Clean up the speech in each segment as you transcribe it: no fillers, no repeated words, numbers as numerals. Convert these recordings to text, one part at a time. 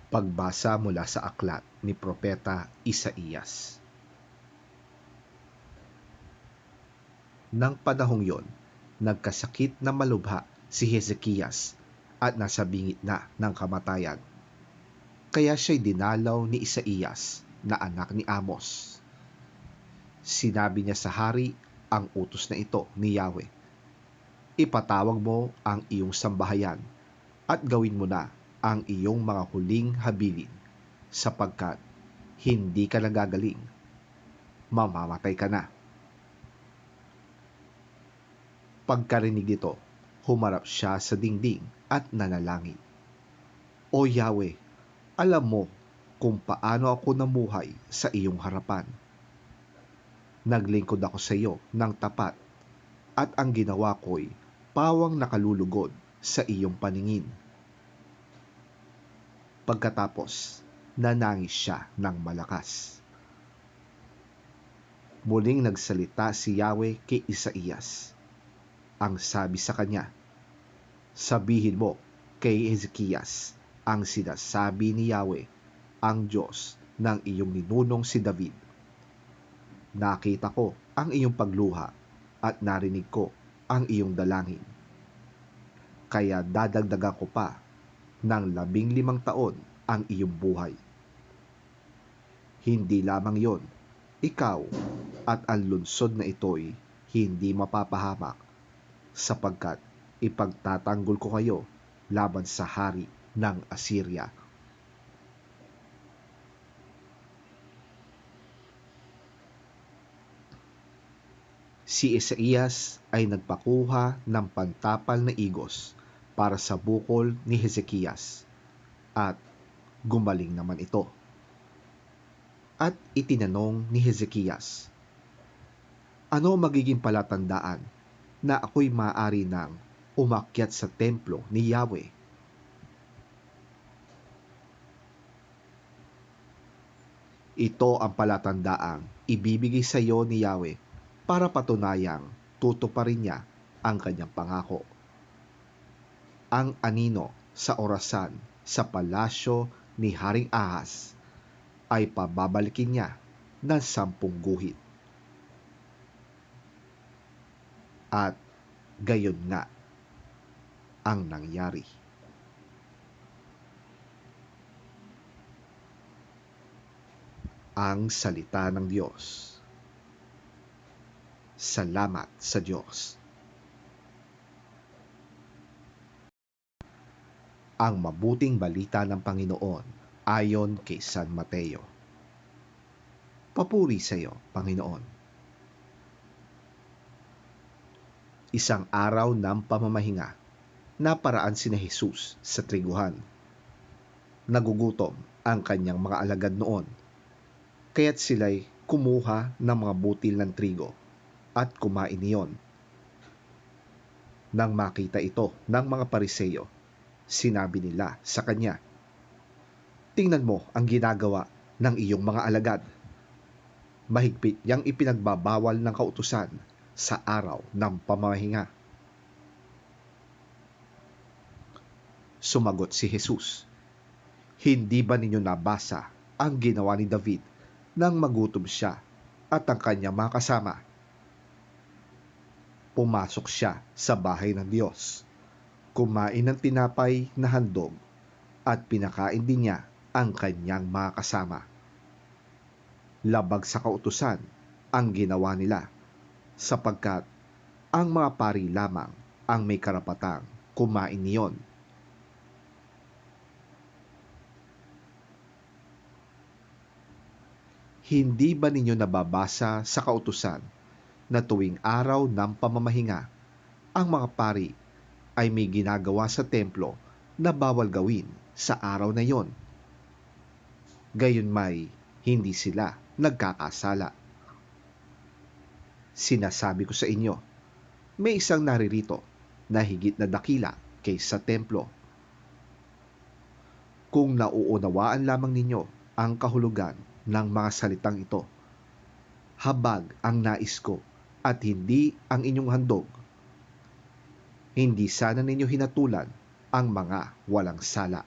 Pagbasa mula sa aklat ni Propeta Isaías. Nang panahong yon, nagkasakit na malubha si Hezekias at nasa bingit na ng kamatayan. Kaya siya'y dinalaw ni Isaías na anak ni Amos. Sinabi niya sa hari ang utos na ito ni Yahweh. Ipatawag mo ang iyong sambahayan at gawin mo na ang iyong mga huling habilin, sapagkat hindi ka nagagaling, mamamatay ka na. Pagkarinig nito, humarap siya sa dingding at nanalangin. O Yahweh, alam mo kung paano ako namuhay sa iyong harapan. Naglingkod ako sa iyo ng tapat, at ang ginawa ko'y pawang nakalulugod sa iyong paningin. Pagkatapos, nanangis siya ng malakas. Muling nagsalita si Yahweh kay Isaías. Ang sabi sa kanya, sabihin mo kay Hezekias ang sinasabi ni Yahweh, ang Diyos ng iyong ninunong si David. Nakita ko ang iyong pagluha at narinig ko ang iyong dalangin. Kaya dadagdagan ko pa ng 15 taon ang iyong buhay. Hindi lamang yon, ikaw at ang lungsod na ito'y hindi mapapahamak, sapagkat ipagtatanggol ko kayo laban sa hari ng Assyria. Si Isaías ay nagpakuha ng pantapal na igos para sa bukol ni Hezekias, at gumaling naman ito. At itinanong ni Hezekias, ano magiging palatandaan na ako'y maaari nang umakyat sa templo ni Yahweh? Ito ang palatandaang ibibigay sa iyo ni Yahweh para patunayang tutuparin niya ang kanyang pangako. Ang anino sa orasan sa palasyo ni Haring Ahas ay pababalikin niya ng 10 guhit. At gayon nga ang nangyari. Ang salita ng Diyos. Salamat sa Diyos. Ang mabuting balita ng Panginoon ayon kay San Mateo. Papuri sa iyo, Panginoon. Isang araw ng pamamahinga, naparaan sina Jesus sa triguhan. Nagugutom ang kanyang mga alagad noon, kaya't sila'y kumuha ng mga butil ng trigo at kumain niyon. Nang makita ito ng mga Pariseyo, sinabi nila sa kanya, tingnan mo ang ginagawa ng iyong mga alagad. Mahigpit yang ipinagbabawal ng kautusan sa araw ng pamamahinga. Sumagot si Jesus, hindi ba ninyo nabasa ang ginawa ni David nang magutom siya at ang kanyang mga kasama? Pumasok siya sa bahay ng Diyos, kumain ng tinapay na handog, at pinakain din niya ang kanyang mga kasama. Labag sa kautusan ang ginawa nila, sapagkat ang mga pari lamang ang may karapatang kumain niyon. Hindi ba ninyo nababasa sa kautusan na tuwing araw ng pamamahinga, ang mga pari ay may ginagawa sa templo na bawal gawin sa araw na yon? Gayunmay, hindi sila nagkakasala. Sinasabi ko sa inyo, may isang naririto na higit na dakila kaysa templo. Kung nauunawaan lamang ninyo ang kahulugan ng mga salitang ito, habag ang nais ko at hindi ang inyong handog, hindi sana ninyo hinatulan ang mga walang sala.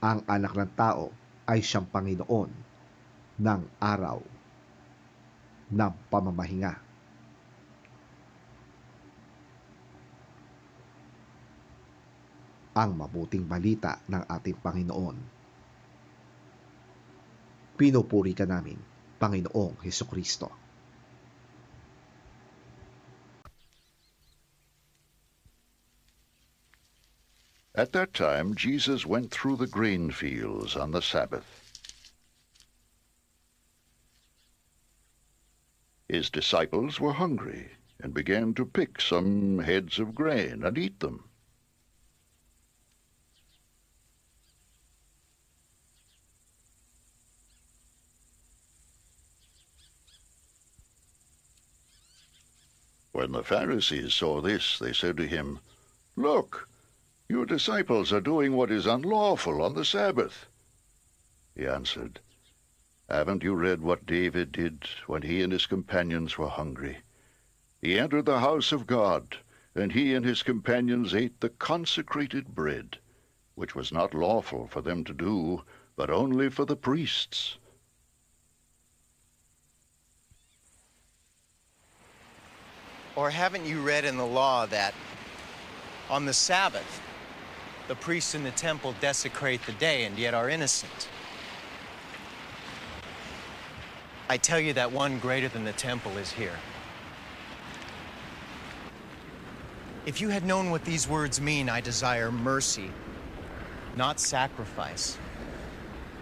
ang anak ng tao ay siyang Panginoon ng araw ng pamamahinga. Ang mabuting balita ng ating Panginoon. Pinupuri ka namin, Panginoong Hesukristo. At that time, Jesus went through the grain fields on the Sabbath. His disciples were hungry and began to pick some heads of grain and eat them. When the Pharisees saw this, they said to him, "Look, your disciples are doing what is unlawful on the Sabbath." He answered, "Haven't you read what David did when he and his companions were hungry? He entered the house of God, and he and his companions ate the consecrated bread, which was not lawful for them to do, but only for the priests." Or haven't you read in the law that on the Sabbath, the priests in the temple desecrate the day and yet are innocent? I tell you that one greater than the temple is here. If you had known what these words mean, "I desire mercy, not sacrifice,"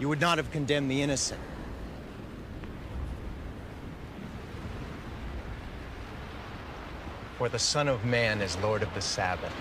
you would not have condemned the innocent. For the Son of Man is Lord of the Sabbath.